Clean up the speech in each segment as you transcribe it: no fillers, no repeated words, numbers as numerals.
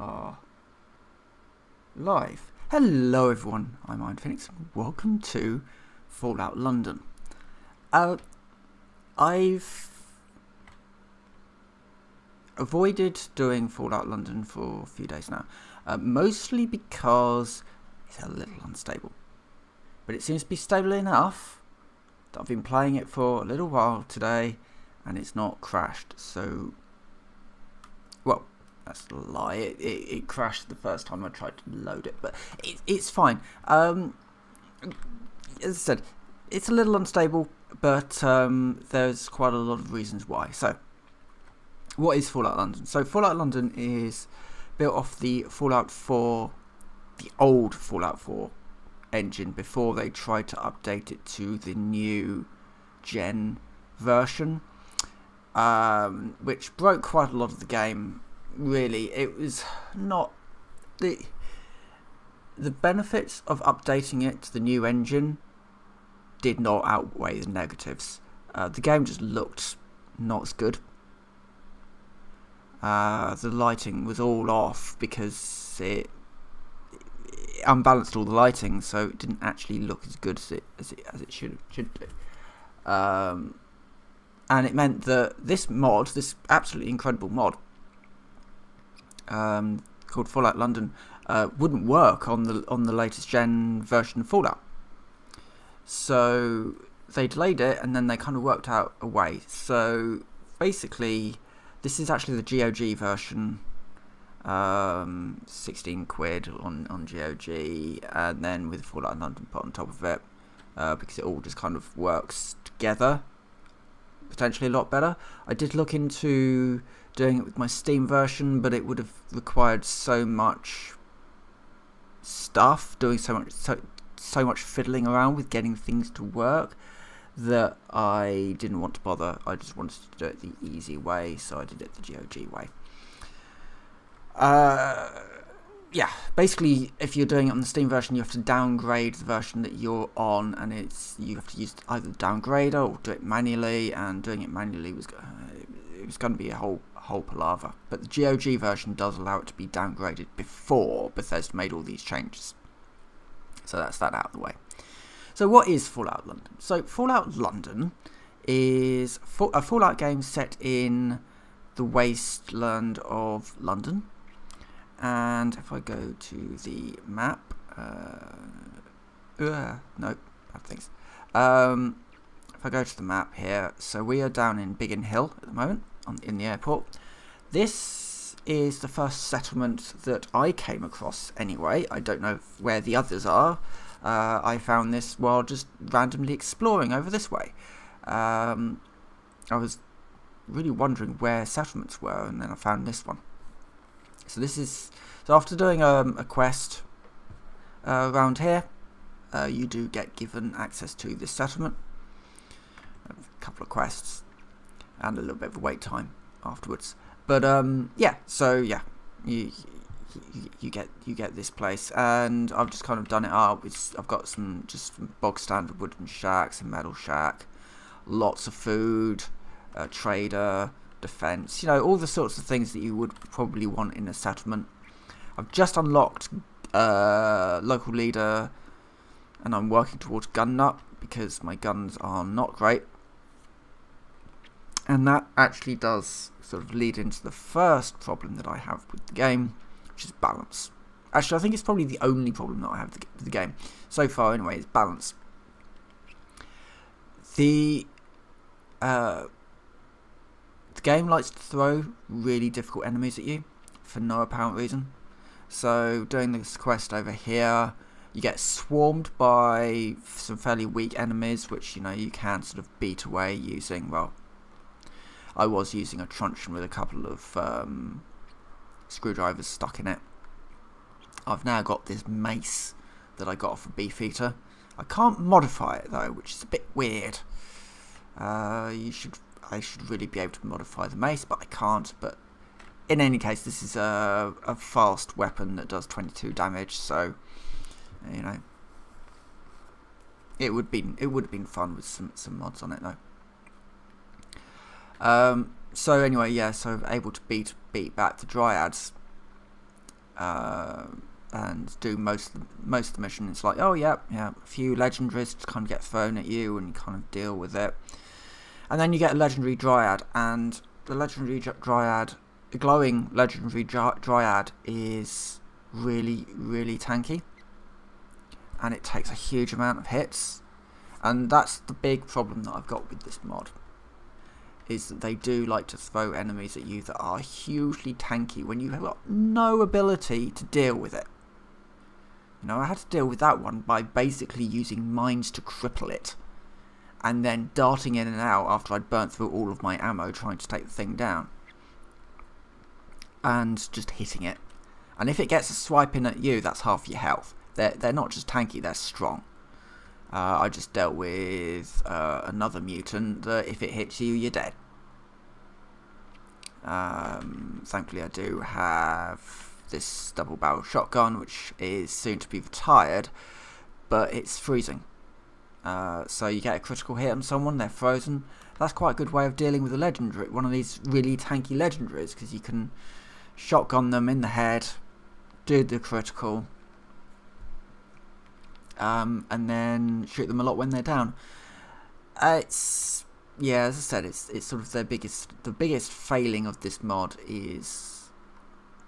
are live. Hello everyone, I'm Iron Phoenix and welcome to Fallout London. I've avoided doing Fallout London for a few days now, mostly because it's a little unstable. But it seems to be stable enough that I've been playing it for a little while today and it's not crashed, so... Well, that's a lie. It crashed the first time I tried to load it, but it's fine. As I said, it's a little unstable, but there's quite a lot of reasons why. So, what is Fallout London? So, Fallout London is built off the Fallout 4, the old Fallout 4 engine before they tried to update it to the new gen version, which broke quite a lot of the game. Really, it was not the benefits of updating it to the new engine did not outweigh the negatives. The game just looked not as good. The lighting was all off because it unbalanced all the lighting, so it didn't actually look as good as it should do. And it meant that this mod, this absolutely incredible mod, called Fallout London, wouldn't work on the latest gen version of Fallout. So they delayed it, and then they kind of worked out a way. So basically, this is actually the GOG version, 16 quid on GOG, and then with Fallout London put on top of it, because it all just kind of works together potentially a lot better. I did look into doing it with my Steam version, but it would have required so much stuff, doing so much fiddling around with getting things to work, that I didn't want to bother. I just wanted to do it the easy way, so I did it the GOG way. Yeah, basically, if you're doing it on the Steam version, you have to downgrade the version that you're on, and you have to use either the downgrader or do it manually. And doing it manually was going to be a whole palaver. But the GOG version does allow it to be downgraded before Bethesda made all these changes. So that's that out of the way. So what is Fallout London? So Fallout London is a Fallout game set in the wasteland of London. And if I go to the map, no, bad things. If I go to the map here, so we are down in Biggin Hill at the moment, in the airport. This is the first settlement that I came across anyway. I don't know where the others are. I found this while just randomly exploring over this way. I was really wondering where settlements were, and then I found this one. So after doing a quest around here, you do get given access to this settlement. A couple of quests and a little bit of a wait time afterwards. But you get this place, and I've just kind of done it up. I've got some bog standard wooden shacks, a metal shack, lots of food, a trader, defense, all the sorts of things that you would probably want in a settlement. I've just unlocked local leader, and I'm working towards gun nut because my guns are not great. And that actually does sort of lead into the first problem that I have with the game, which is balance. Actually, I think it's probably the only problem that I have with the game so far anyway, is balance. The game likes to throw really difficult enemies at you for no apparent reason. So doing this quest over here, you get swarmed by some fairly weak enemies, which you can sort of beat away using, well, I was using a truncheon with a couple of screwdrivers stuck in it. I've now got this mace that I got off a Beefeater. I can't modify it though, which is a bit weird. I should really be able to modify the mace, but I can't. But in any case, this is a fast weapon that does 22 damage, so it would have been fun with some mods on it though. So anyway, yeah, so able to beat back the dryads. and do most of the mission. It's like, oh yeah, a few legendaries to kind of get thrown at you and you kind of deal with it. And then you get a legendary dryad, and the legendary dryad, the glowing legendary dryad is really, really tanky, and it takes a huge amount of hits. And that's the big problem that I've got with this mod, is that they do like to throw enemies at you that are hugely tanky when you have got no ability to deal with it. You know, I had to deal with that one by basically using mines to cripple it, and then darting in and out after I'd burnt through all of my ammo trying to take the thing down, and just hitting it. And if it gets a swipe in at you, that's half your health. They're not just tanky, they're strong. I just dealt with another mutant that if it hits you, you're dead. Thankfully I do have this double barrel shotgun, which is soon to be retired, but it's freezing. So you get a critical hit on someone, they're frozen. That's quite a good way of dealing with a legendary, one of these really tanky legendaries, because you can shotgun them in the head, do the critical, and then shoot them a lot when they're down. As I said, it's sort of the biggest failing of this mod is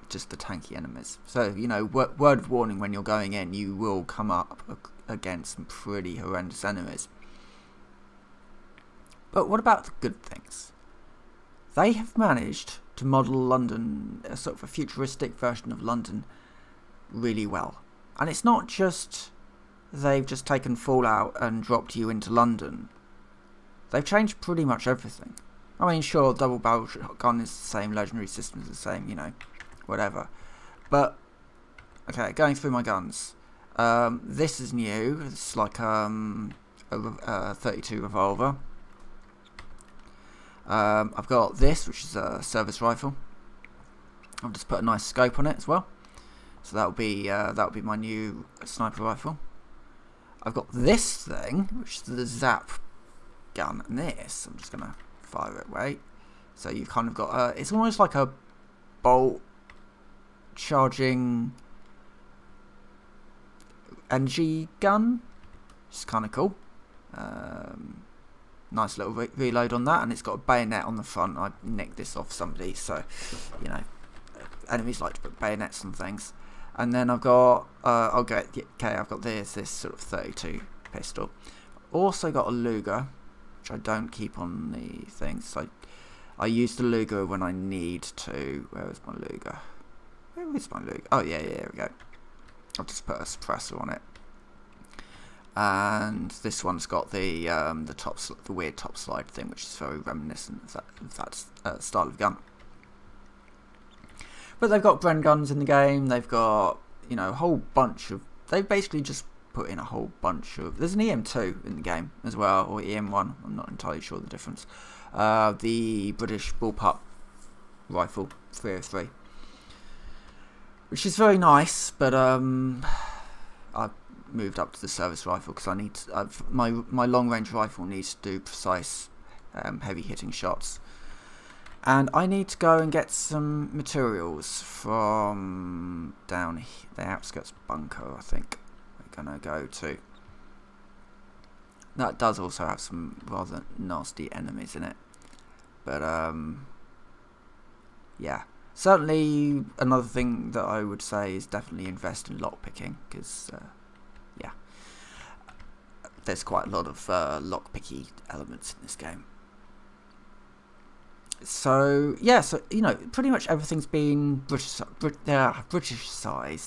just the tanky enemies. So, you know, word of warning, when you're going in, you will come up against some pretty horrendous enemies. But what about the good things? They have managed to model London, a sort of a futuristic version of London, really well. And it's not just they've just taken Fallout and dropped you into London. They've changed pretty much everything. I mean, sure, double barrel shotgun is the same, legendary system is the same, you know, whatever. But, okay, going through my guns. This is new. It's like a 32 revolver. I've got this, which is a service rifle. I've just put a nice scope on it as well. So that'll be my new sniper rifle. I've got this thing, which is the zap gun, and this, I'm just gonna fire it away. So you've kind of got it's almost like a bolt charging energy gun. It's kind of cool. Nice little reload on that, and it's got a bayonet on the front. I nicked this off somebody, so you know, enemies like to put bayonets on things. And then I've got I've got this sort of 32 pistol. Also got a Luger, which I don't keep on the things. So I use the Luger when I need to. Where is my Luger? Where is my Luger? Oh yeah, here we go. I'll just put a suppressor on it. And this one's got the weird top slide thing, which is very reminiscent of that style of gun. But they've got Bren guns in the game. They've got, you know, a whole bunch of. They've basically just put in a whole bunch of. There's an EM2 in the game as well, or EM1. I'm not entirely sure the difference. The British bullpup rifle 303, which is very nice, but I've moved up to the service rifle because I need to, my long range rifle needs to do precise, heavy hitting shots. And I need to go and get some materials from down the outskirts bunker, I think we're going to go to. That does also have some rather nasty enemies in it. But, yeah. Certainly another thing that I would say is definitely invest in lockpicking, because, yeah, there's quite a lot of lockpicky elements in this game. So yeah, so you know, pretty much everything's been British-sized,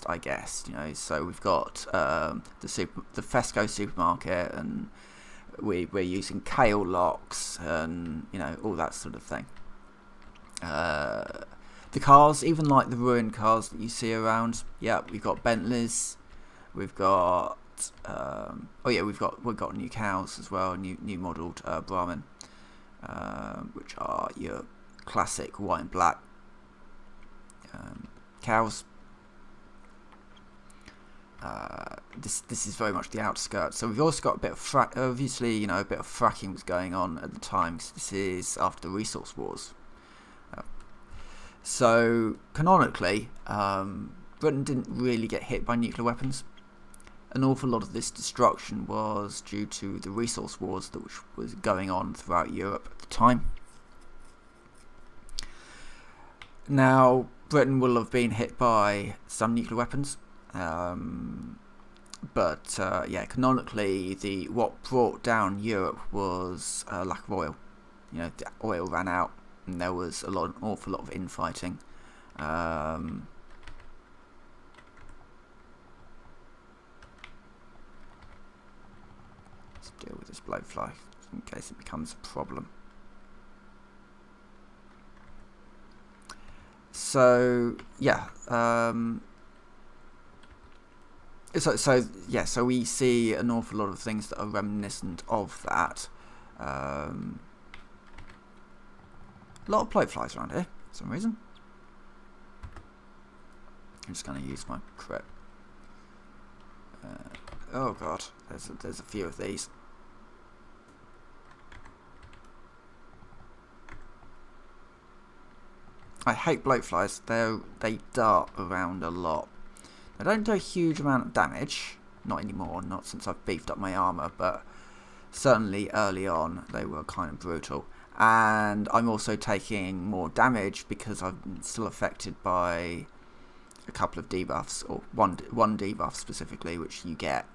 I guess. You know, so we've got the Fesco supermarket, and we're using Kale locks, and you know, all that sort of thing. The cars, even like the ruined cars that you see around. Yeah, we've got Bentleys. We've got we've got new cows as well, new modelled Brahmin. Which are your classic white and black cows. This is very much the outskirts. So we've also got a bit of obviously, you know, a bit of fracking was going on at the time, because this is after the resource wars. So canonically, Britain didn't really get hit by nuclear weapons. An awful lot of this destruction was due to the resource wars that was going on throughout Europe at the time. Now, Britain will have been hit by some nuclear weapons, but canonically, what brought down Europe was lack of oil. The oil ran out, and there was an awful lot of infighting. Let's deal with this blowfly in case it becomes a problem. So so we see an awful lot of things that are reminiscent of that. A lot of blowflies around here for some reason. I'm just going to use my crit. Oh god, there's a few of these. I hate blowflies. They dart around a lot. They don't do a huge amount of damage. Not anymore, not since I've beefed up my armour, but certainly early on they were kind of brutal. And I'm also taking more damage because I'm still affected by a couple of debuffs, or one debuff specifically, which you get.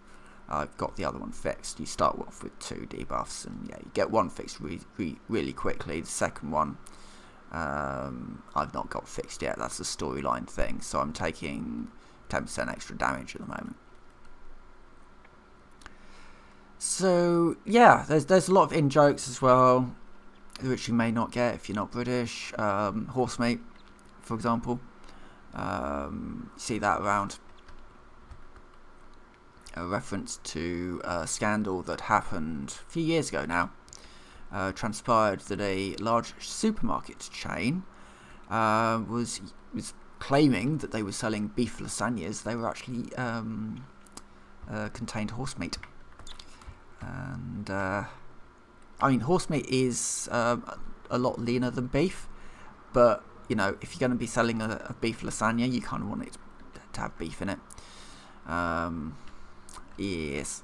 I've got the other one fixed. You start off with 2 debuffs, and you get one fixed really quickly. The second one I've not got fixed yet. That's a storyline thing, so I'm taking 10% extra damage at the moment. So yeah, there's a lot of in jokes as well, which you may not get if you're not British. Horsemate, for example, see that around. A reference to a scandal that happened a few years ago now. Transpired that a large supermarket chain was claiming that they were selling beef lasagnas. They were actually contained horse meat, and horse meat is a lot leaner than beef, but if you're going to be selling a beef lasagna, you kind of want it to have beef in it. Yes.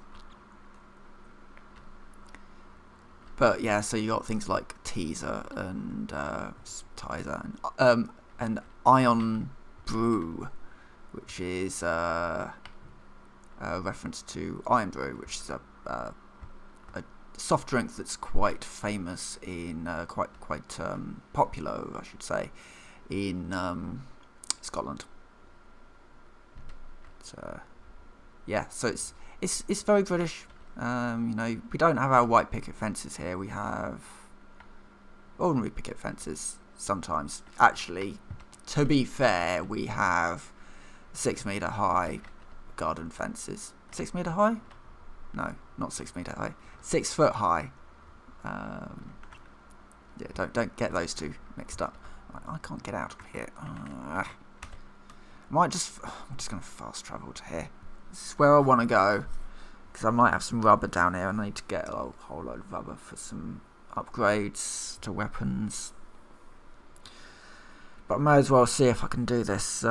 But yeah, so you got things like teaser and Tizer and Ion Brew, which is a reference to Iron Brew, which is a soft drink that's quite famous in quite popular, I should say, in Scotland. So yeah, so it's very British. We don't have our white picket fences here. We have ordinary picket fences sometimes. Actually, to be fair, we have 6 metre high garden fences. 6 metre high? No, not 6 metre high. 6 foot high. Don't get those two mixed up. I can't get out of here. I'm just going to fast travel to here. This is where I want to go, because I might have some rubber down here. I need to get a whole load of rubber for some upgrades to weapons. But I may as well see if I can do this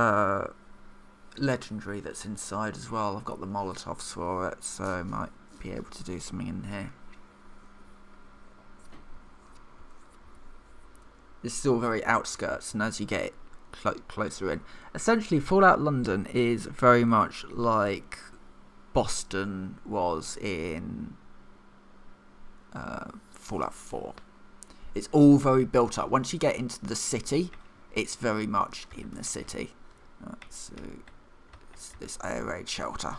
legendary that's inside as well. I've got the Molotovs for it, so I might be able to do something in here. This is all very outskirts, and as you get closer in, essentially Fallout London is very much like Boston was in Fallout 4. It's all very built up. Once you get into the city, it's very much in the city. So it's this air raid shelter.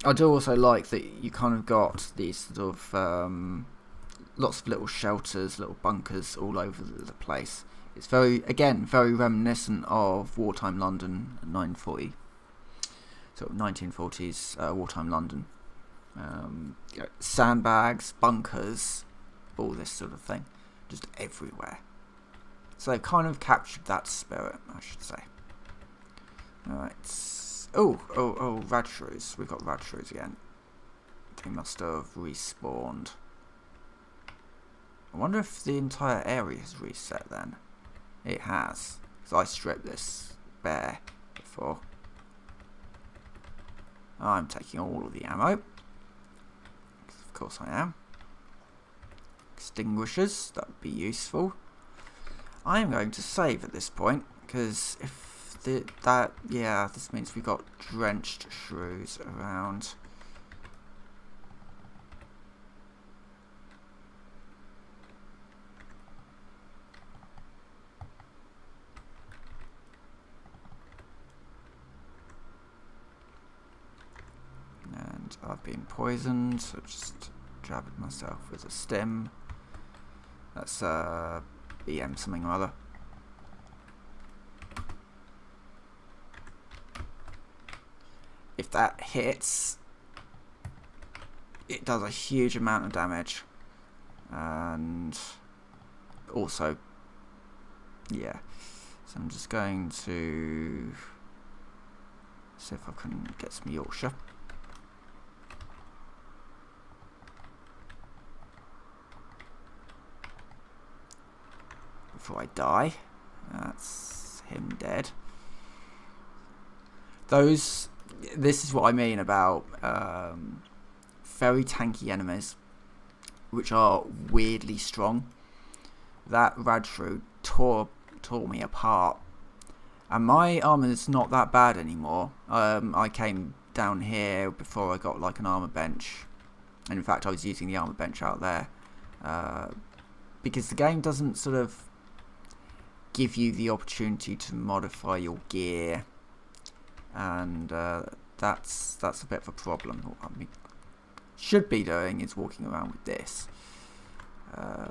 I do also like that you kind of got these sort of lots of little shelters, little bunkers all over the place. It's very reminiscent of wartime London, 1940. Sort of 1940s wartime London. Sandbags, bunkers, all this sort of thing, just everywhere. So they've kind of captured that spirit, I should say. Alright. Oh, Radshrews. We've got Radshrews again. They must have respawned. I wonder if the entire area has reset then. It has. because I stripped this bare before. I'm taking all of the ammo. Of course I am. Extinguishers, that would be useful. I am going to save at this point, because if this means we've got drenched shrews around. And I've been poisoned, so just jabbed myself with a stim. That's BM something or other. If that hits, it does a huge amount of damage. And also, yeah. So I'm just going to see if I can get some Yorkshire. Before I die. That's him dead. This is what I mean about very tanky enemies, which are weirdly strong. That Radshrew tore me apart, and my armor is not that bad anymore. I came down here before I got like an armor bench, and in fact I was using the armor bench out there because the game doesn't sort of give you the opportunity to modify your gear, and that's a bit of a problem. What I should be doing is walking around with this. I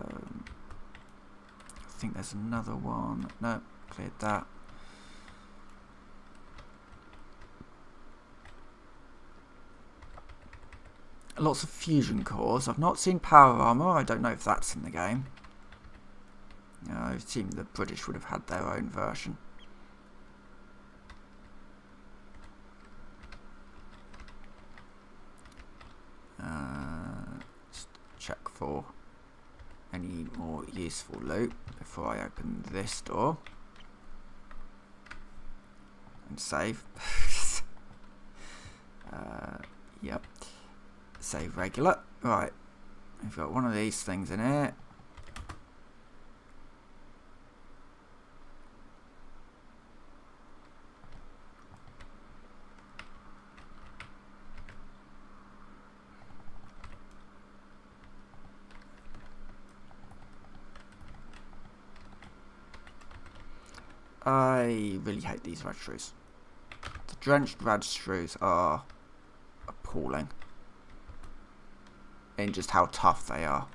think there's another one. No, cleared that. Lots of fusion cores. I've not seen power armor. I don't know if that's in the game. I assume the British would have had their own version. Just check for any more useful loot before I open this door and save. Yep, save regular. Right, we've got one of these things in here. I really hate these Radshrews. The drenched Radshrews are appalling in just how tough they are.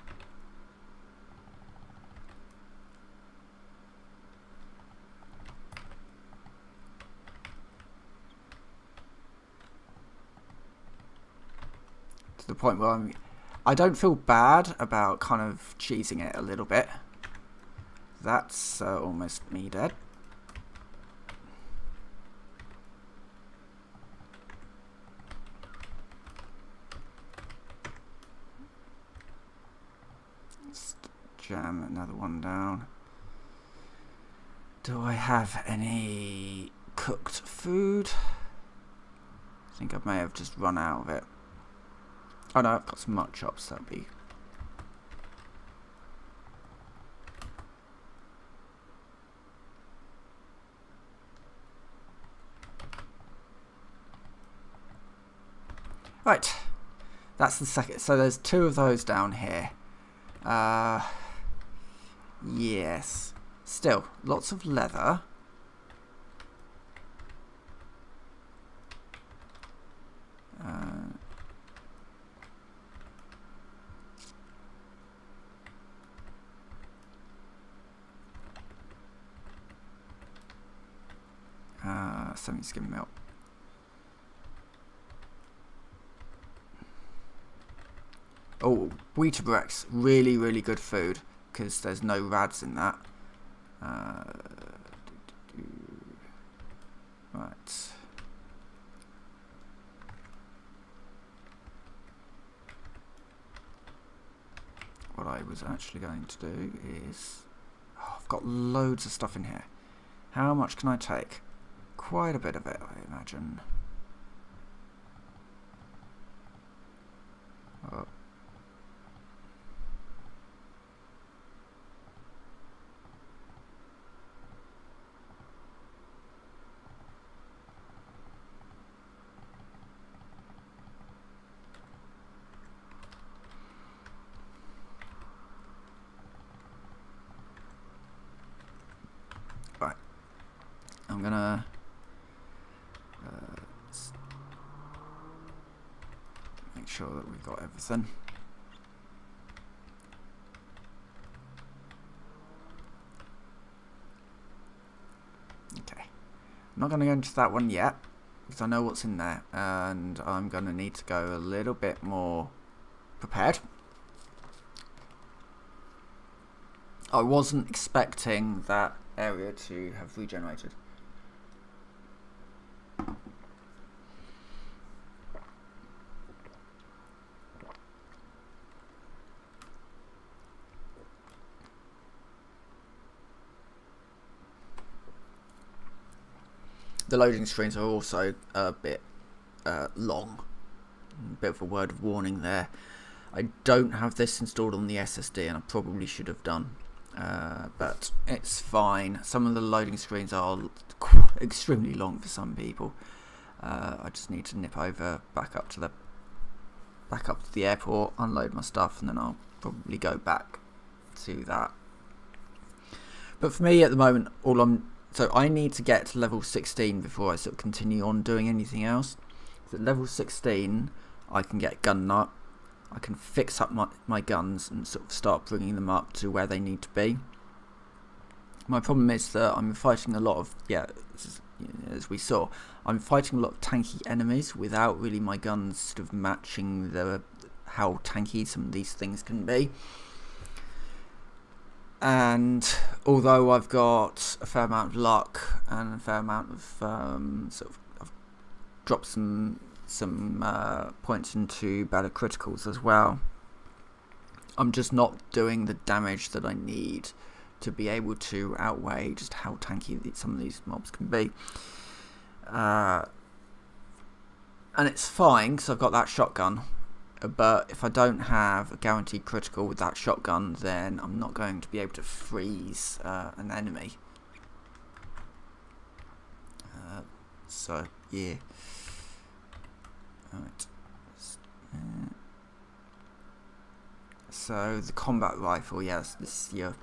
To the point where I don't feel bad about kind of cheesing it a little bit. That's almost me dead. Jam another one down. Do I have any cooked food? I think I may have just run out of it. Oh no, I've got some mutton chops. That'd be. Right, that's the second. So there's two of those down here. Yes. Still, lots of leather. Semi-skim milk. Oh, Weetabrex, really, really good food because there's no rads in that. Right. What I was actually going to do is, I've got loads of stuff in here. How much can I take? Quite a bit of it, I imagine. Oh. Right. I'm gonna make sure that we've got everything. Okay. I'm not going to go into that one yet, because I know what's in there, and I'm going to need to go a little bit more prepared. I wasn't expecting that area to have regenerated. The loading screens are also a bit long. A bit of a word of warning there. I don't have this installed on the SSD, and I probably should have done. But it's fine. Some of the loading screens are extremely long for some people. I just need to nip over back up to the airport, unload my stuff, and then I'll probably go back to that. But for me at the moment, so I need to get to level 16 before I sort of continue on doing anything else. So at level 16, I can get gun nut. I can fix up my guns and sort of start bringing them up to where they need to be. My problem is that I'm fighting a lot of, as we saw, I'm fighting a lot of tanky enemies without really my guns sort of matching how tanky some of these things can be. And although I've got a fair amount of luck and a fair amount of I've dropped some points into better criticals as well, I'm just not doing the damage that I need to be able to outweigh just how tanky some of these mobs can be. And it's fine because I've got that shotgun. But if I don't have a guaranteed critical with that shotgun, then I'm not going to be able to freeze an enemy. So, yeah. Alright. So, the combat rifle, yes, this is your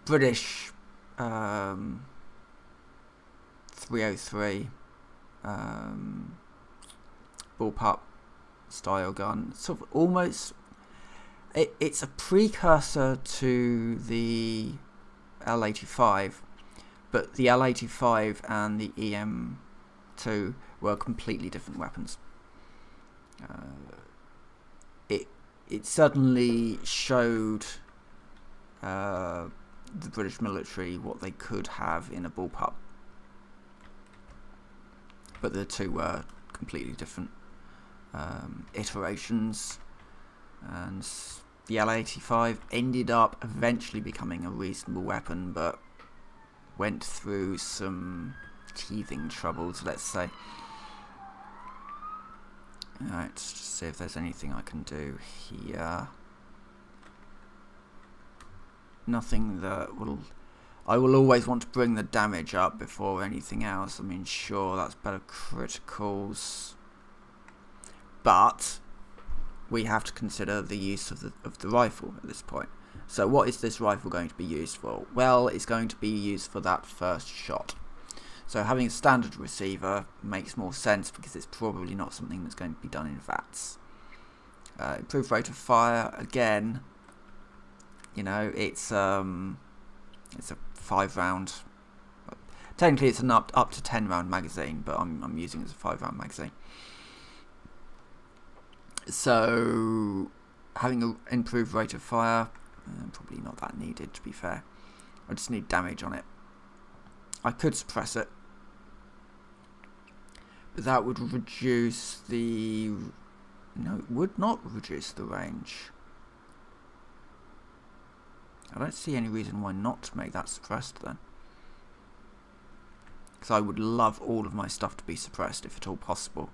British 303 bullpup style gun, sort of almost it's a precursor to the L85, but the L85 and the EM2 were completely different weapons. It suddenly showed the British military what they could have in a bullpup, but the two were completely different iterations, and the L85 ended up eventually becoming a reasonable weapon, but went through some teething troubles, let's say. Alright, let's just see if there's anything I can do here. Nothing that will... I will always want to bring the damage up before anything else. I mean, sure, that's better criticals, but we have to consider the use of the rifle at this point. So what is this rifle going to be used for? Well, it's going to be used for that first shot. So having a standard receiver makes more sense because it's probably not something that's going to be done in VATS. Improved rate of fire, again, you know, it's a 5-round. Technically, it's an up to 10-round magazine, but I'm using it as a 5-round magazine. So having an improved rate of fire, probably not that needed, to be fair. I just need damage on it. I could suppress it, but that would reduce the... No, it would not reduce the range. I don't see any reason why not to make that suppressed then. because I would love all of my stuff to be suppressed if at all possible.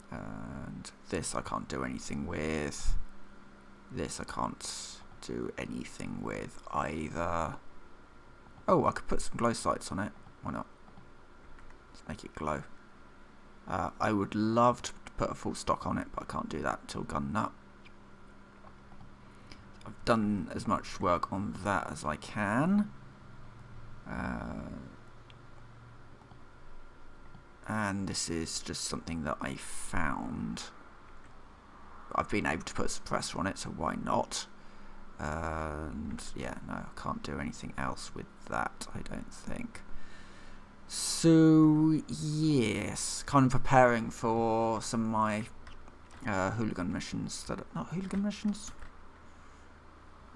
And this I can't do anything with. This I can't do anything with either. Oh, I could put some glow sights on it. Why not? Let's make it glow. I would love to put a full stock on it, but I can't do that until gun nut. I've done as much work on that as I can. And this is just something that I found. I've been able to put a suppressor on it, so why not? And yeah, no, I can't do anything else with that, I don't think. So yes, kind of preparing for some of my hooligan missions that are not hooligan missions,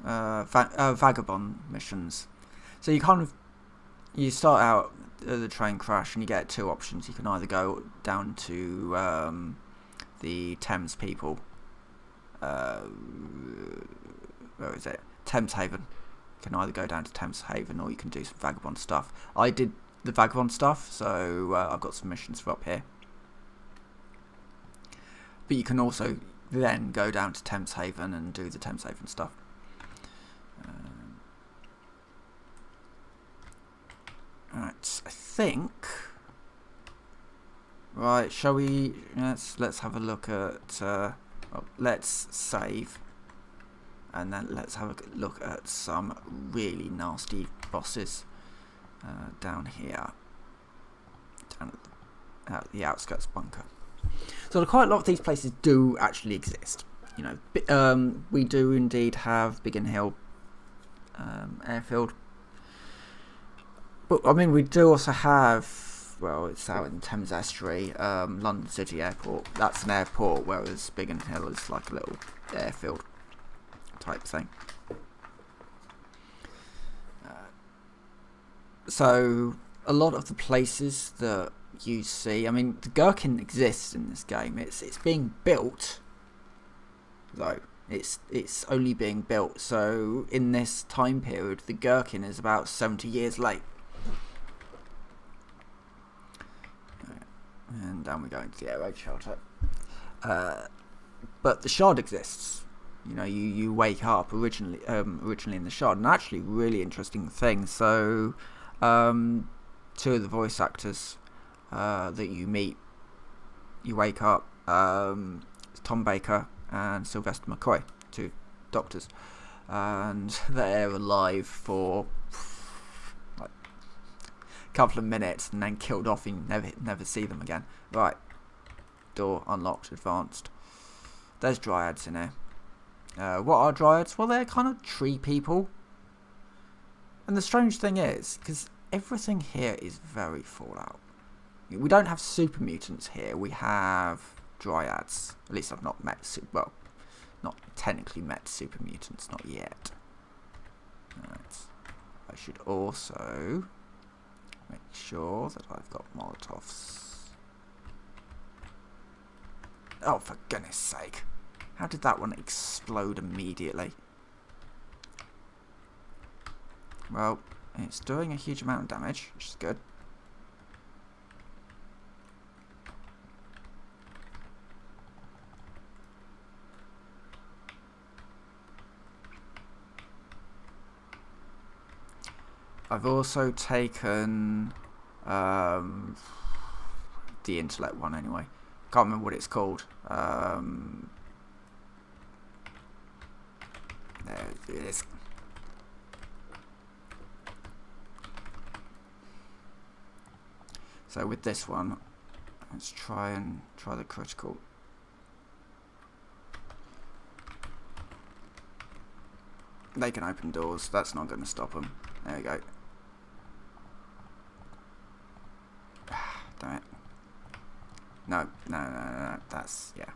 vagabond missions. So you start out the train crash and you get two options. You can either go down to the Thames people, where is it? Thames Haven. You can either go down to Thames Haven or you can do some vagabond stuff. I did the vagabond stuff, so I've got some missions for up here. But you can also then go down to Thames Haven and do the Thames Haven stuff. Right, I think. Right, shall we? Let's have a look at. Well, let's save, and then let's have a look at some really nasty bosses down here, down at the outskirts bunker. So quite a lot of these places do actually exist. You know, we do indeed have Biggin Hill airfield. But I mean, we do also have, well, it's out in Thames Estuary, London City Airport. That's an airport, whereas Biggin Hill is like a little airfield type thing. So a lot of the places that you see, I mean, the Gherkin exists in this game. It's being built, though. It's only being built. So in this time period, the Gherkin is about 70 years late. And down we go into the air raid shelter. But the shard exists. You know, you wake up originally in the shard, and actually really interesting thing. So, two of the voice actors that you meet, you wake up. Tom Baker and Sylvester McCoy, two doctors, and they're alive for couple of minutes and then killed off and never see them again. Right, door unlocked, advanced. There's dryads in here. What are dryads? Well, they're kind of tree people. And the strange thing is, because everything here is very Fallout. We don't have super mutants here. We have dryads. At least I've not met not technically met super mutants, not yet. Right. I should also make sure that I've got Molotovs. Oh, for goodness sake. How did that one explode immediately? Well, it's doing a huge amount of damage, which is good. I've also taken the intellect one anyway. Can't remember what it's called. There it is. So with this one, let's try the critical. They can open doors. That's not going to stop them. There we go. Damn it. No. That's, yeah.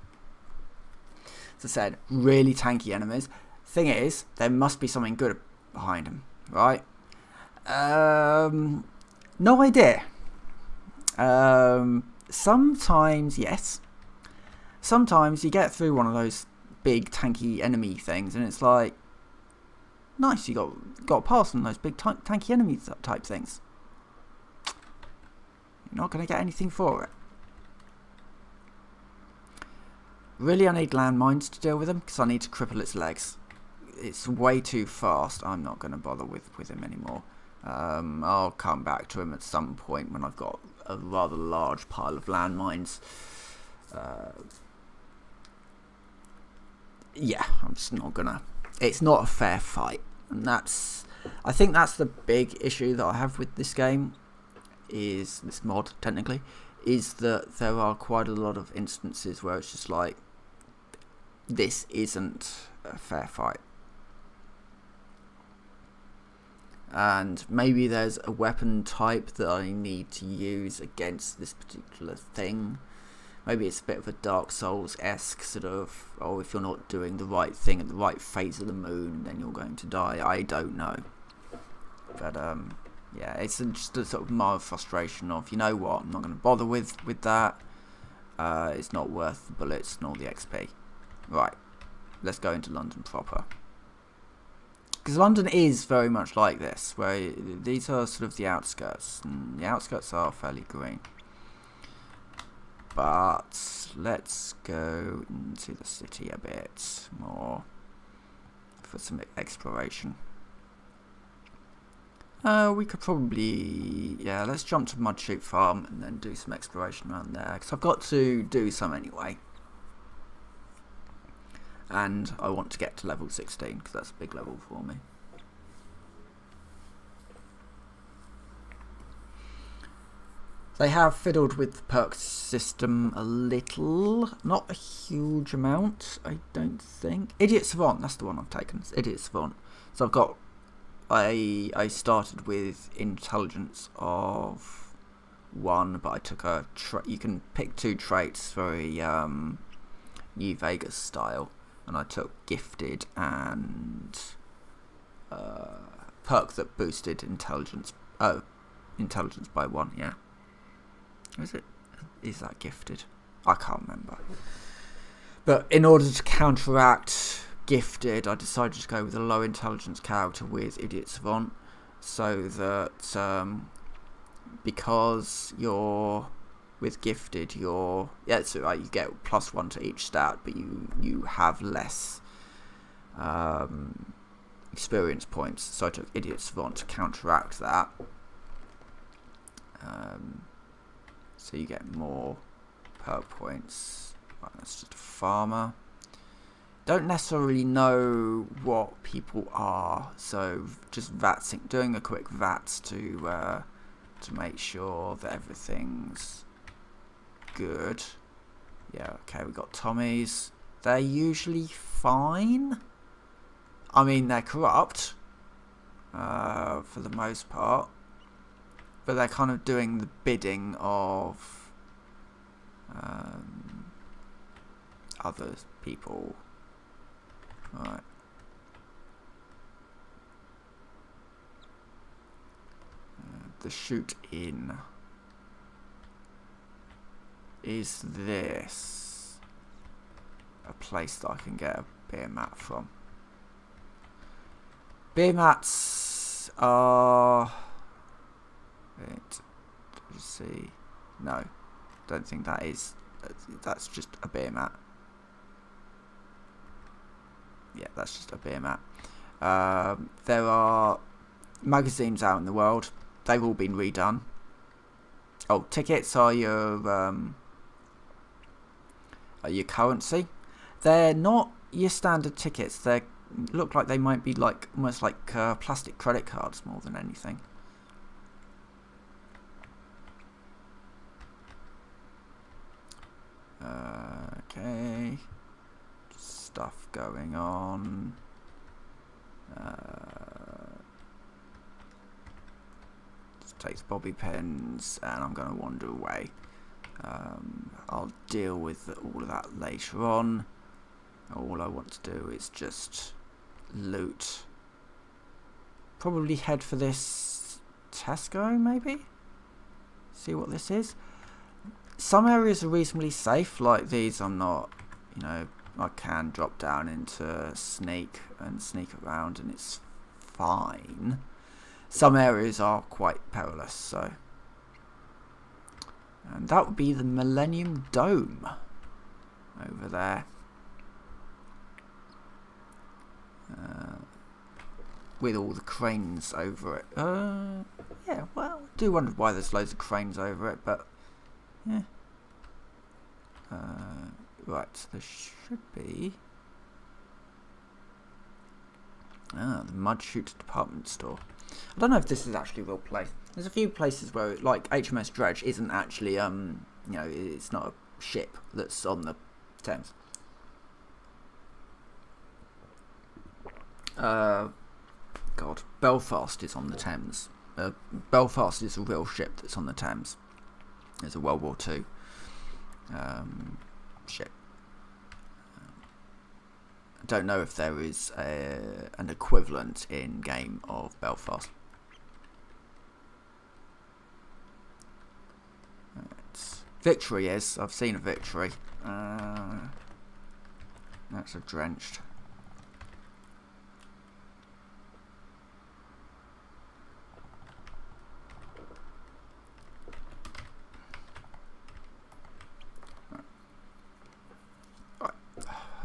As I said, really tanky enemies. Thing is, there must be something good behind them, right? No idea. Sometimes, yes. Sometimes you get through one of those big tanky enemy things and it's like, nice, you got past on those big tanky enemy type things. Not going to get anything for it. Really, I need landmines to deal with them because I need to cripple its legs. It's way too fast. I'm not going to bother with him anymore. I'll come back to him at some point when I've got a rather large pile of landmines. Yeah, I'm just not gonna. It's not a fair fight, and I think that's the big issue that I have with this game. Is this mod technically? Is that there are quite a lot of instances where it's just like, this isn't a fair fight. And maybe there's a weapon type that I need to use against this particular thing. Maybe it's a bit of a Dark Souls-esque sort of, oh, if you're not doing the right thing at the right phase of the moon, then you're going to die. I don't know. But, yeah, it's just a sort of mild frustration of, you know what, I'm not going to bother with that. It's not worth the bullets nor the XP. Right, let's go into London proper. Because London is very much like this, where these are sort of the outskirts, and the outskirts are fairly green. But let's go into the city a bit more for some exploration. We could probably, yeah, let's jump to Mudshoot Farm and then do some exploration around there, because I've got to do some anyway. And I want to get to level 16 because that's a big level for me. They have fiddled with the perk system a little, not a huge amount, I don't think. Idiot Savant, that's the one I've taken. It's Idiot Savant. So I've got, I started with intelligence of 1, but I took a you can pick 2 traits, very New Vegas style. And I took gifted and perk that boosted intelligence. Oh, intelligence by 1. Yeah. Is that gifted? I can't remember. But in order to counteract gifted, I decided to go with a low intelligence character with Idiot Savant, so that because you're with gifted, yeah, it's right. You get +1 to each stat, but you have less experience points. So I took Idiot Savant to counteract that. So you get more perk points. Right, that's just a farmer. Don't necessarily know what people are, so just VATsing, doing a quick VATs to make sure that everything's good. Yeah, okay, we got Tommies. They're usually fine. I mean, they're corrupt for the most part, but they're kind of doing the bidding of other people. Right. The shoot in. Is this a place that I can get a beer mat from? Beer mats are... Wait, let's see. No, don't think that is. That's just a beer mat. Yeah, that's just a beer mat. There are magazines out in the world. They've all been redone. Oh, tickets are your currency. They're not your standard tickets. They look like they might be like almost like plastic credit cards more than anything. Okay, stuff going on. Just takes bobby pins, and I'm going to wander away. I'll deal with all of that later on. All I want to do is just loot. Probably head for this Tesco, maybe? See what this is. Some areas are reasonably safe, like these I'm not, you know, I can drop down into sneak and sneak around and it's fine. Some areas are quite perilous, so And that would be the Millennium Dome over there. With all the cranes over it. Yeah, well, I do wonder why there's loads of cranes over it, but yeah. Right, so there should be... the Mud Chute department store. I don't know if this is actually a real place. There's a few places where, like, HMS Dredge isn't actually, you know, it's not a ship that's on the Thames. God, Belfast is on the Thames. Belfast is a real ship that's on the Thames. It's a World War II ship. I don't know if there is an equivalent in game of Belfast. Victory is. I've seen a Victory. That's a Drenched.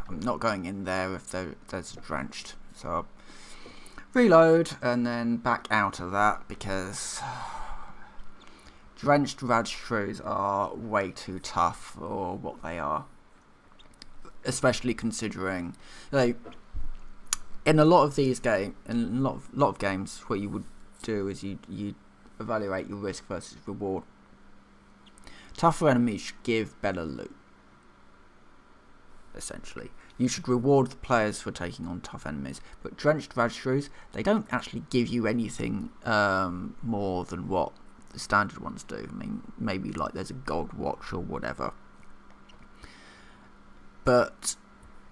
I'm not going in there if there's a Drenched. So I'll reload and then back out of that because Drenched Rad Shrews are way too tough for what they are. Especially considering, like, in a lot of these games, in a lot of games, what you would do is you evaluate your risk versus reward. Tougher enemies should give better loot. Essentially, you should reward the players for taking on tough enemies, but Drenched Rad Shrews, they don't actually give you anything more than what the standard ones do. I mean, maybe like there's a gold watch or whatever, but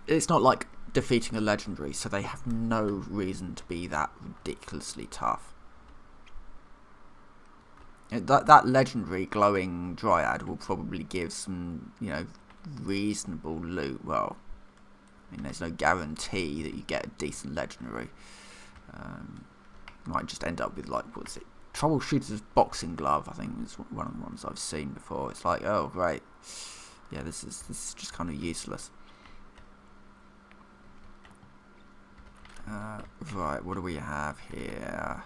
it's not like defeating a legendary, so they have no reason to be that ridiculously tough. That legendary glowing dryad will probably give some, you know, reasonable loot. Well, I mean, there's no guarantee that you get a decent legendary. Might just end up with, like, what's it? Troubleshooter's boxing glove, I think, is one of the ones I've seen before. It's like, oh great, yeah, this is just kind of useless. Right, what do we have here?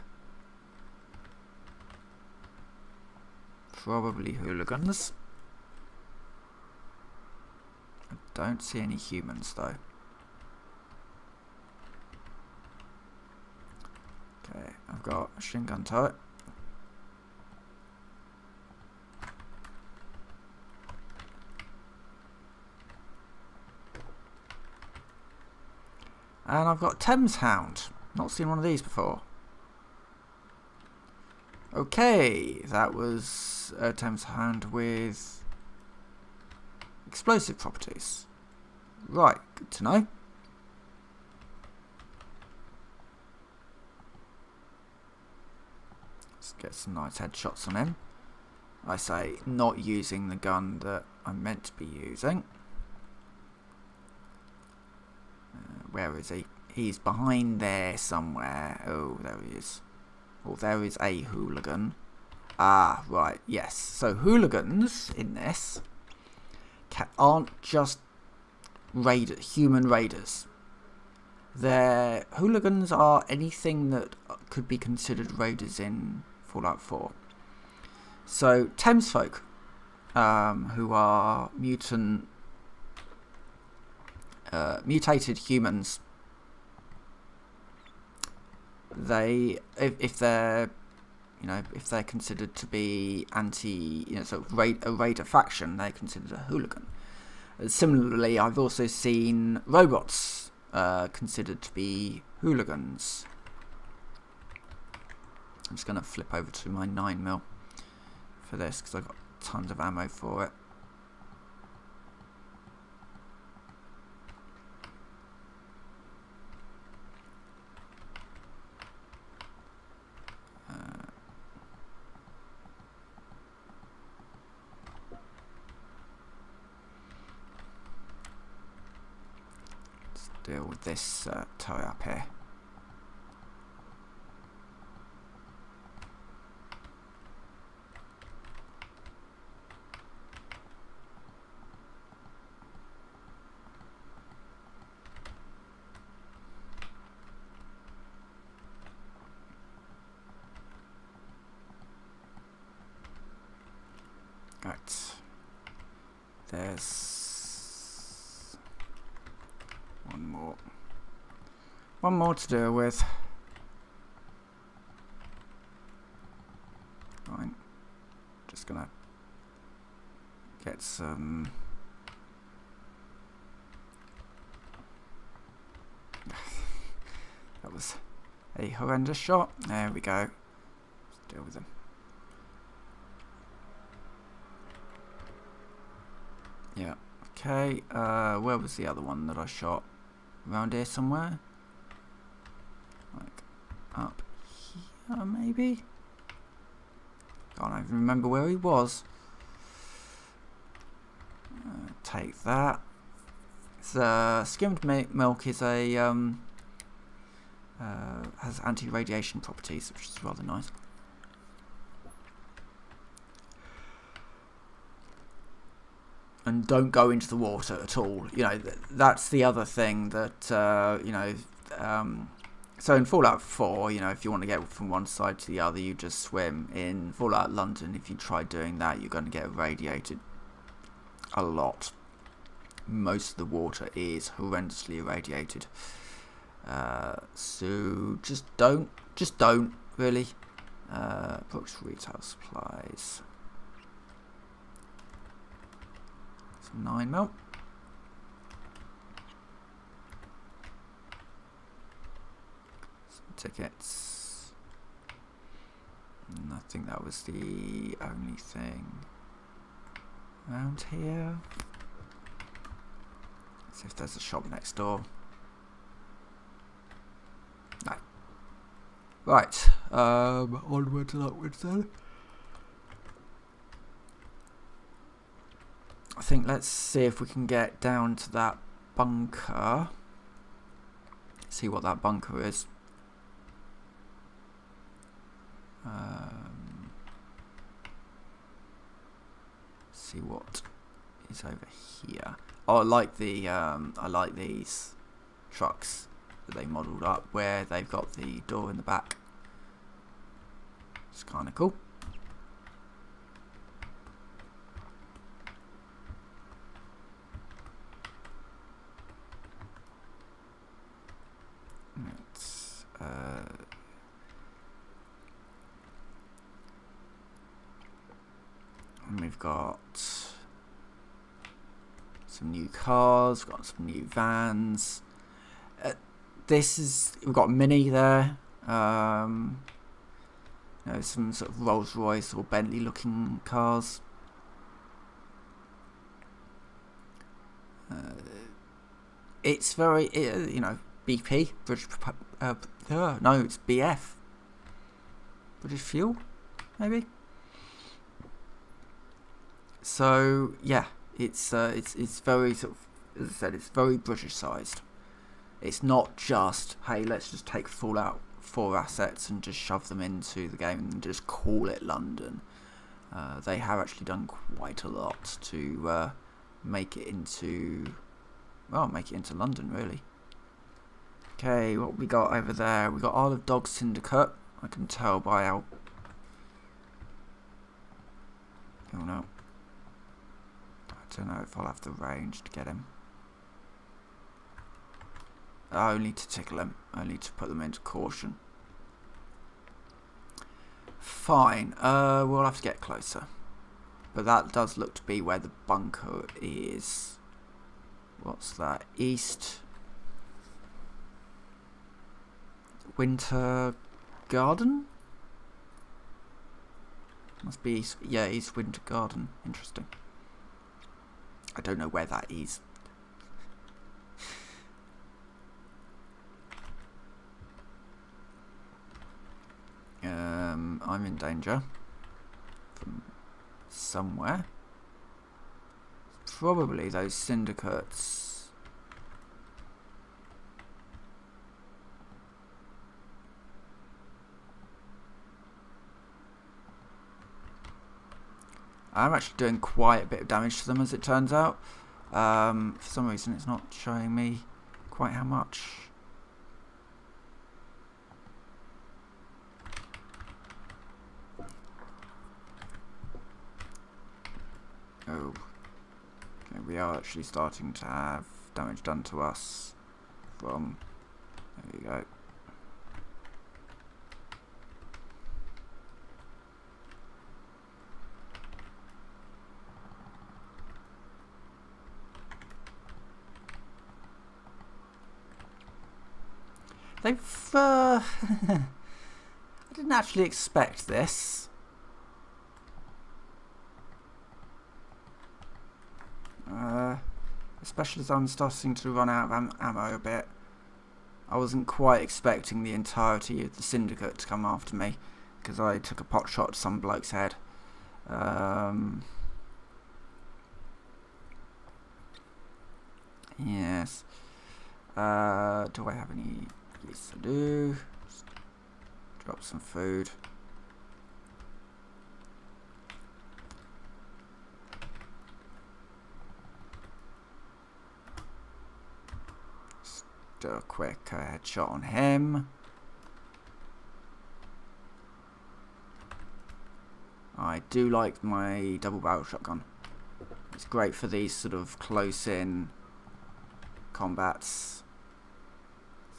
Probably hooligans. I don't see any humans though. Okay, I've got a machine gun turret. And I've got Thames Hound. Not seen one of these before. Okay, that was a Thames Hound with explosive properties. Right, good to know. Let's get some nice headshots on him. I say, not using the gun that I'm meant to be using. Where is he? He's behind there somewhere. Oh, there he is. Oh, there is a hooligan. Ah, right, yes. So hooligans in this aren't just human raiders. Their hooligans are anything that could be considered raiders in Fallout 4. So Thames folk, who are mutated humans, if they're considered to be a raider faction, they're considered a hooligan. Similarly, I've also seen robots considered to be hooligans. I'm just going to flip over to my 9mm for this because I've got tons of ammo for it. Deal with this turret up here. there's one more to deal with. Fine. Just gonna get some. That was a horrendous shot. There we go. Let's deal with them. Yeah. Okay. Where was the other one that I shot? Around here somewhere? Like up here, maybe? Can't even remember where he was. Take that. Skimmed milk is a has anti-radiation properties, which is rather nice. And don't go into the water at all. You know, that's the other thing that you know. So in Fallout 4, you know, if you want to get from one side to the other, you just swim. In Fallout London, if you try doing that, you're going to get irradiated a lot. Most of the water is horrendously irradiated. So just don't really. Brooks Retail Supplies. Some 9mm. Some tickets. And I think that was the only thing around here. Let's see if there's a shop next door. No. Right. Onwards and upwards then. I think let's see if we can get down to that bunker. See what that bunker is. See what is over here. Oh, I like the I like these trucks that they modelled up where they've got the door in the back. It's kind of cool. It's, and we've got some new cars, we've got some new vans. We've got a Mini there. You know, some sort of Rolls Royce or Bentley looking cars. It's very, you know, BP, British, no, it's BF. British Fuel, maybe? So, yeah, it's very sort of, as I said, it's very British sized. It's not just, hey, let's just take Fallout 4 assets and just shove them into the game and just call it London. They have actually done quite a lot to make it into London, really. Okay, what we got over there? We got Isle of Dogs Syndicate. I can tell by how. Oh no. I don't know if I'll have the range to get him. Only to tickle him. Only to put them into caution. Fine. We'll have to get closer. But that does look to be where the bunker is. What's that? East Winter Garden? Must be East, yeah, East Winter Garden. Interesting. I don't know where that is. I'm in danger from somewhere. Probably those syndicates. I'm actually doing quite a bit of damage to them, as it turns out. For some reason it's not showing me quite how much. Oh, Okay, we are actually starting to have damage done to us from... There we go. They've... I didn't actually expect this. Especially as I'm starting to run out of ammo a bit. I wasn't quite expecting the entirety of the syndicate to come after me, because I took a pot shot to some bloke's head. Yes. Do I have any? Yes, I do. Just drop some food. Just do a quick headshot on him. I do like my double barrel shotgun. It's great for these sort of close in combats.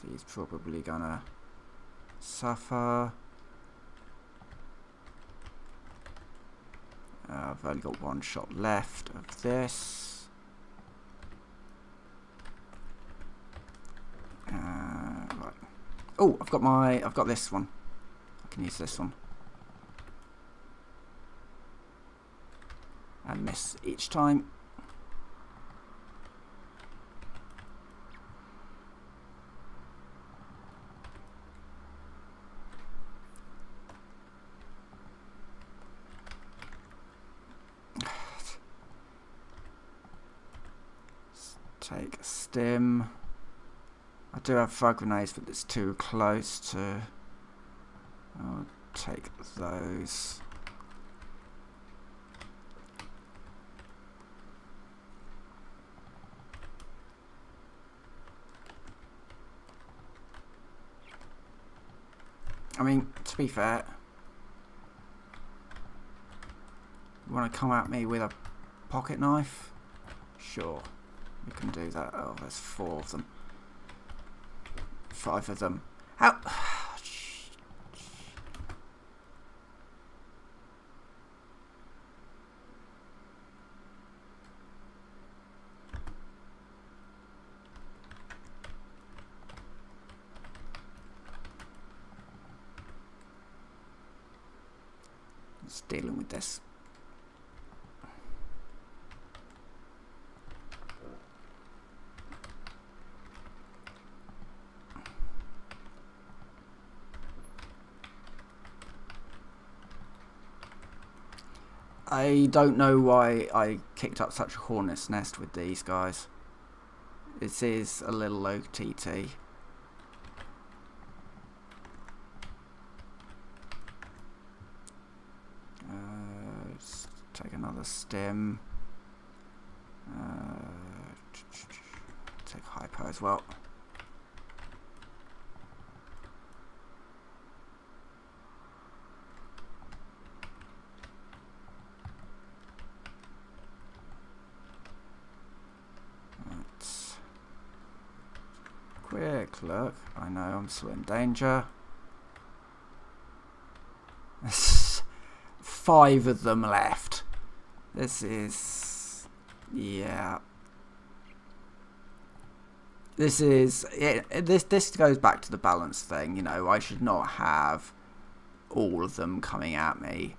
So he's probably gonna suffer. I've only got one shot left of this. Right. Oh, I've got this one. I can use this one. And miss each time. Take a stim. I do have frag grenades, but it's too close to... I'll take those. I mean, to be fair, you want to come at me with a pocket knife? Sure, we can do that. Oh, there's 4 of them. 5 of them. How? Just dealing with this. I don't know why I kicked up such a hornet's nest with these guys. This is a little low TT. Let's take another stim. Take hypo as well. Quick look. I know I'm still in danger. 5 of them left. This is... yeah. This is... This goes back to the balance thing, you know. I should not have all of them coming at me.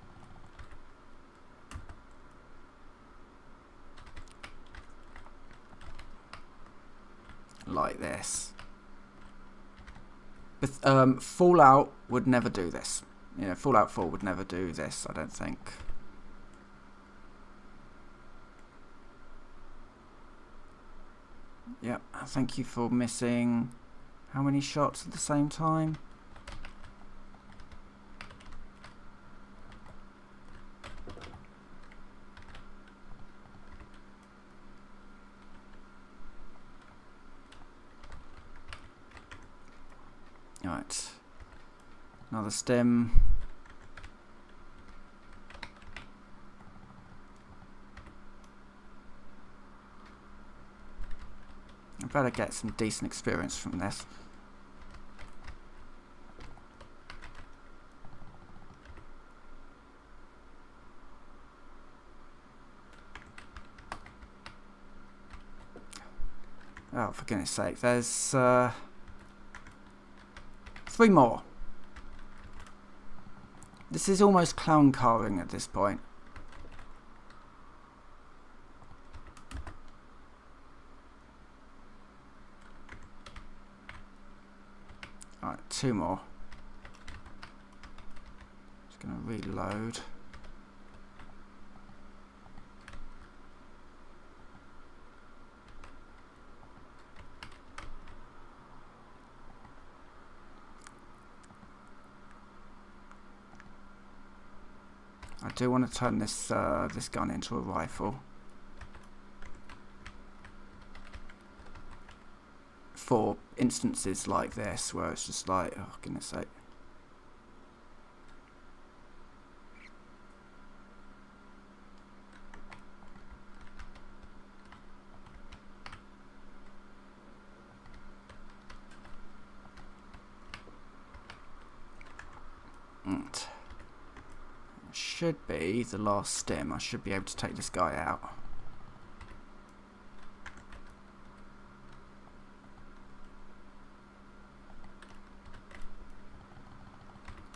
Like this. But Fallout would never do this. You know, Fallout 4 would never do this, I don't think. Yep, thank you for missing how many shots at the same time? Right, another stim. I better get some decent experience from this. Oh, for goodness sake, there's 3 more. This is almost clown carving at this point. Alright, 2 more. Just gonna reload. I do want to turn this this gun into a rifle for instances like this where it's just like, oh goodness sake. Should be the last stim. I should be able to take this guy out.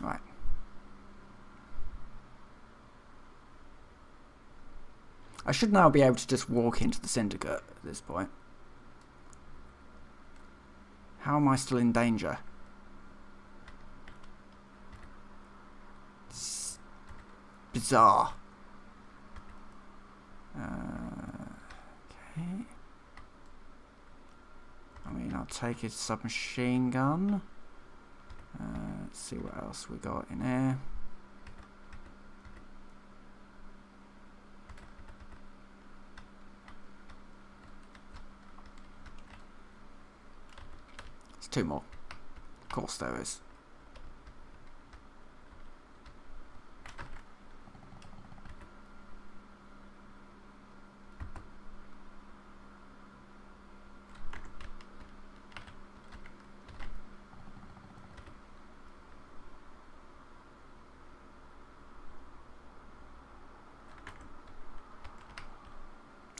Right. I should now be able to just walk into the syndicate at this point. How am I still in danger? Bizarre. Okay. I mean, I'll take his submachine gun. Let's see what else we got in here. There's 2 more. Of course there is.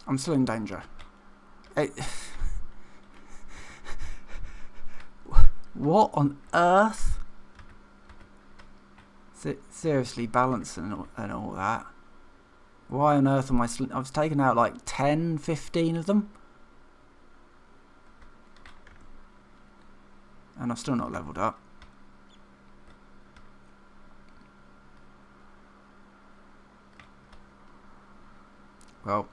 I'm still in danger. What on earth? Seriously, balance and all that. Why on earth am I still... I've taken out like 10, 15 of them. And I've still not leveled up. Well...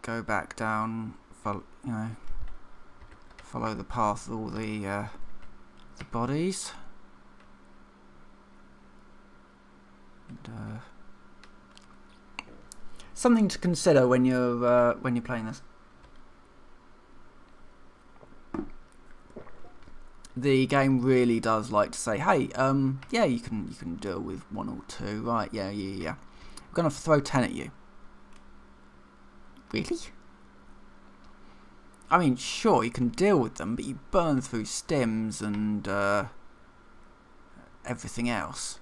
go back down, follow the path of all the bodies, and, something to consider when you're playing this. The game really does like to say, hey, yeah, you can deal with 1 or 2, right? Yeah. I'm gonna throw 10 at you. Really? I mean, sure, you can deal with them, but you burn through stims and everything else.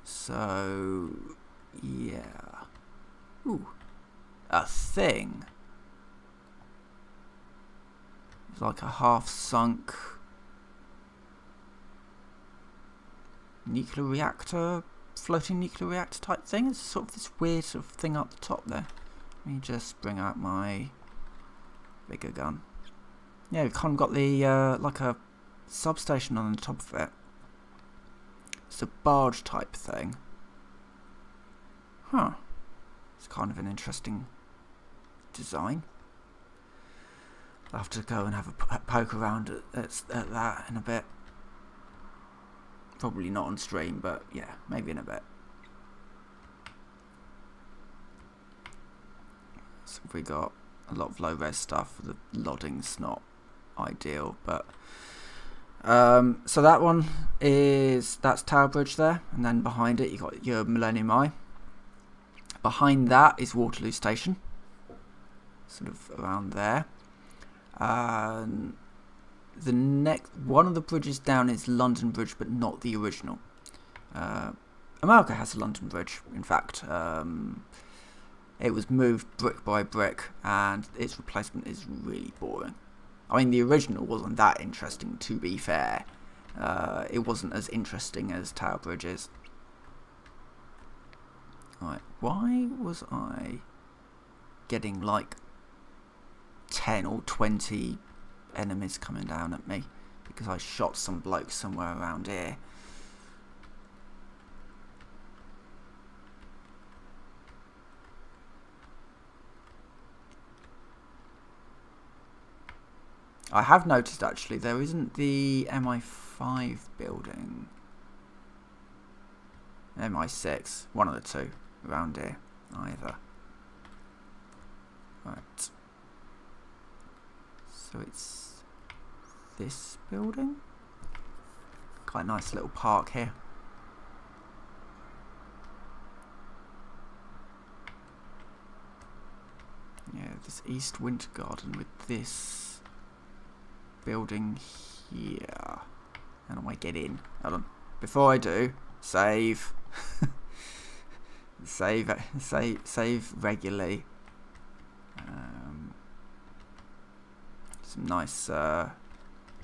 So, yeah. Ooh. A thing. It's like a half-sunk nuclear reactor, floating nuclear reactor type thing. It's sort of this weird sort of thing up the top there. Let me just bring out my bigger gun. Yeah, we've kind of got the, like a substation on the top of it. It's a barge type thing. Huh. It's kind of an interesting design. I'll have to go and have a poke around at that in a bit. Probably not on stream, but yeah, maybe in a bit. So we got a lot of low res stuff. The loading's not ideal, but so that one that's Tower Bridge there, and then behind it you got your Millennium Eye. Behind that is Waterloo Station. sort of around there. The next one of the bridges down is London Bridge, but not the original. America has a London Bridge, in fact. It was moved brick by brick, and its replacement is really boring. I mean, the original wasn't that interesting, to be fair. It wasn't as interesting as Tower Bridge is. Right, why was I getting like 10 or 20 enemies coming down at me? Because I shot some bloke somewhere around here. I have noticed actually there isn't the MI5 building. MI6, one of the two around here either. Right. So it's this building. Quite a nice little park here. Yeah, this East Winter Garden with this building here. How do I get in? Hold on. Before I do, save. save regularly. Some nice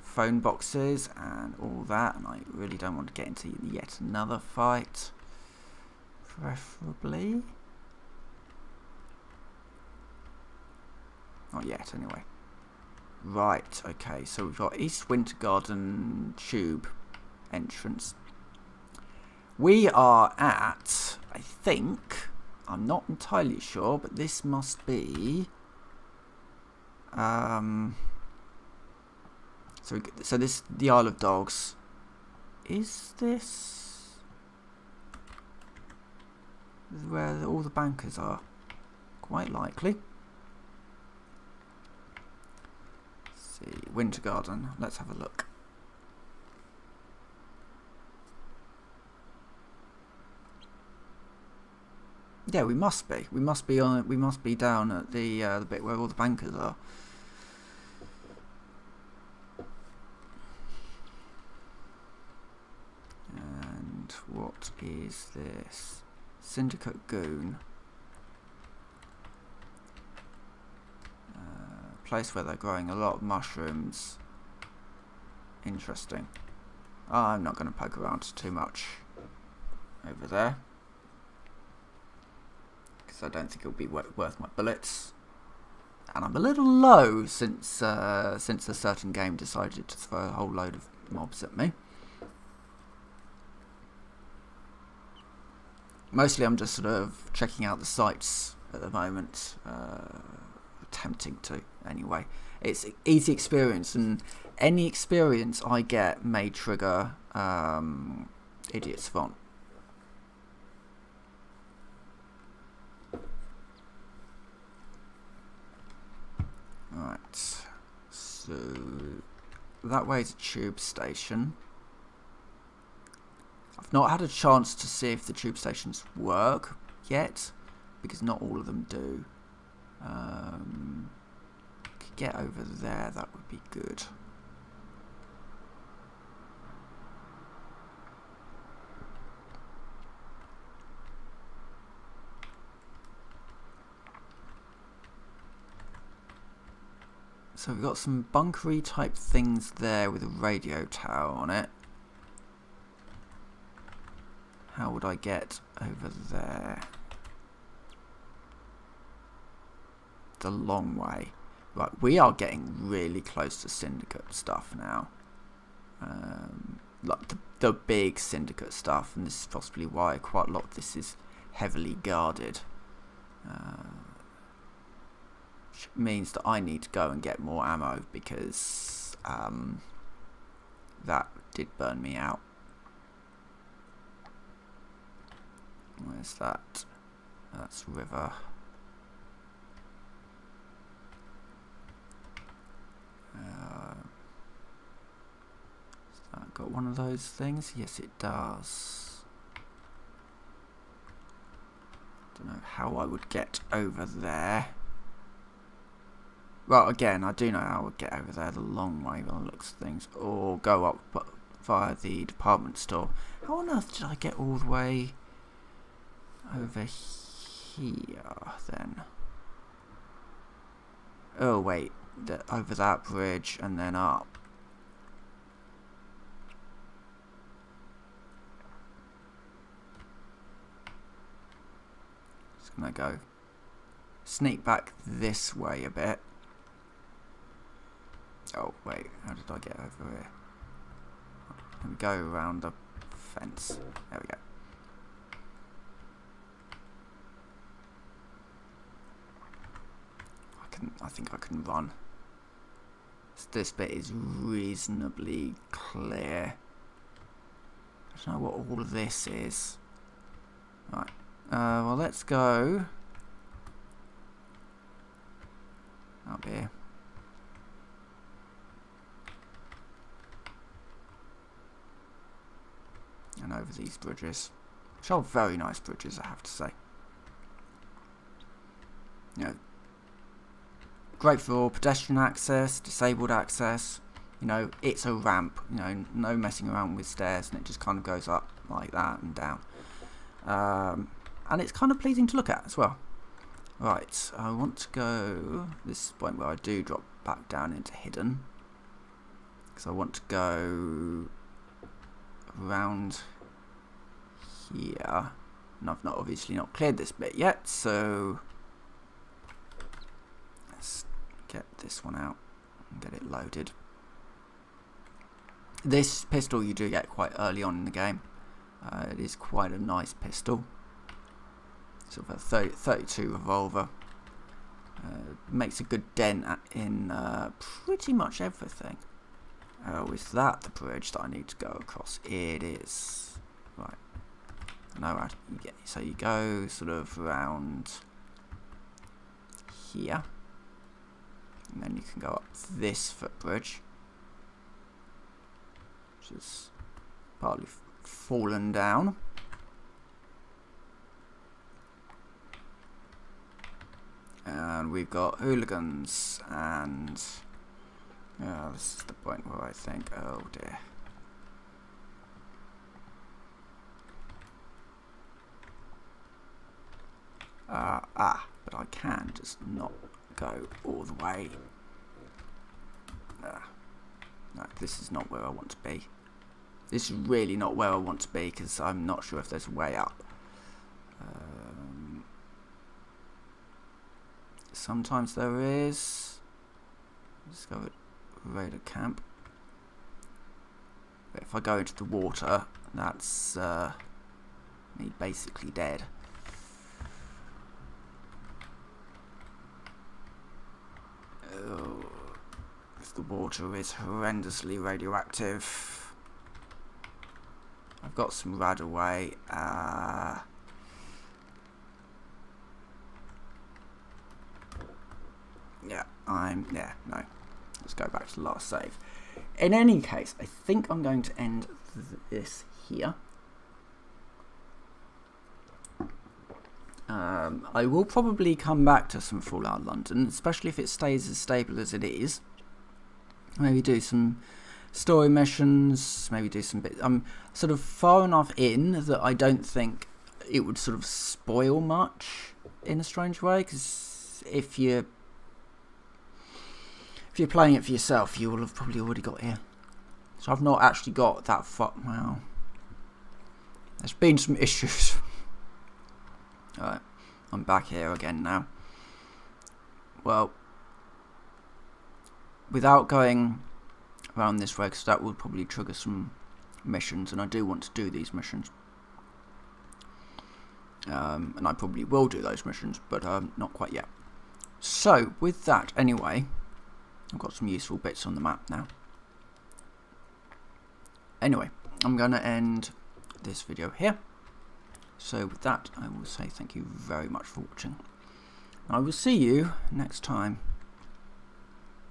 phone boxes and all that, and I really don't want to get into yet another fight. Preferably. Not yet, anyway. Right, okay, so we've got East Winter Garden tube entrance. We are at, I think, I'm not entirely sure, but this must be, so this, the Isle of Dogs. Is this where all the bankers are? Quite likely. Winter Garden. Let's have a look. Yeah, we must be. We must be on. We must be down at the bit where all the bankers are. And what is this? Syndicate Goon. Place where they're growing a lot of mushrooms. Interesting. I'm not going to poke around too much over there, because I don't think it'll be worth my bullets. And I'm a little low since a certain game decided to throw a whole load of mobs at me. Mostly I'm just sort of checking out the sites at the moment. Attempting to, anyway. It's an easy experience, and any experience I get may trigger Idiot's Font. Right, so that way's a tube station. I've not had a chance to see if the tube stations work yet, because not all of them do. Could get over there, that would be good. So we've got some bunkery type things there with a radio tower on it. How would I get over there? The long way. Right, we are getting really close to syndicate stuff now. Like the big syndicate stuff, and this is possibly why quite a lot of this is heavily guarded. Which means that I need to go and get more ammo, because that did burn me out. Where's that? That's river. Has that got one of those things? Yes, it does. Don't know how I would get over there. well, again, I do know how to get over there the long way by the looks of things, or go up via the department store. How on earth did I get all the way over here then? Oh wait, over that bridge and then up. Just gonna go sneak back this way a bit. Oh wait, how did I get over here? Let me go around the fence. There we go. I think I can run. This bit is reasonably clear. I don't know what all of this is. Right. Well, let's go up here. And over these bridges. Which are very nice bridges, I have to say. You know, great for pedestrian access, disabled access. You know, it's a ramp. You know, no messing around with stairs, and it just kind of goes up like that and down. And it's kind of pleasing to look at as well. Right, I want to go this point where I do drop back down into hidden, because I want to go around here, and I've obviously not cleared this bit yet, so let's get this one out and get it loaded. This pistol you do get quite early on in the game. It is quite a nice pistol. Sort of a 32 revolver. Makes a good dent in pretty much everything. Oh, is that the bridge that I need to go across? It is. Right. I know how to get. So you go sort of around here, and then you can go up this footbridge, which is partly fallen down. And we've got hooligans, and this is the point where I think, oh dear. But I can just not go all the way. No, this is not where I want to be. This is really not where I want to be, because I'm not sure if there's a way up. Sometimes there is. Discovered raider camp. But if I go into the water, that's me basically dead. Oh, if the water is horrendously radioactive. I've got some rad away. No. Let's go back to the last save. In any case, I think I'm going to end this here. I will probably come back to some Fallout London, especially if it stays as stable as it is. Maybe do some story missions, maybe do some bits. I'm sort of far enough in that I don't think it would sort of spoil much in a strange way, because if you're playing it for yourself, you will have probably already got here. So I've not actually got that far. Well, there's been some issues. Alright, I'm back here again now. Well, without going around this way, because that will probably trigger some missions, and I do want to do these missions. And I probably will do those missions, but not quite yet. So, with that, anyway, I've got some useful bits on the map now. Anyway, I'm going to end this video here. So with that, I will say thank you very much for watching. I will see you next time.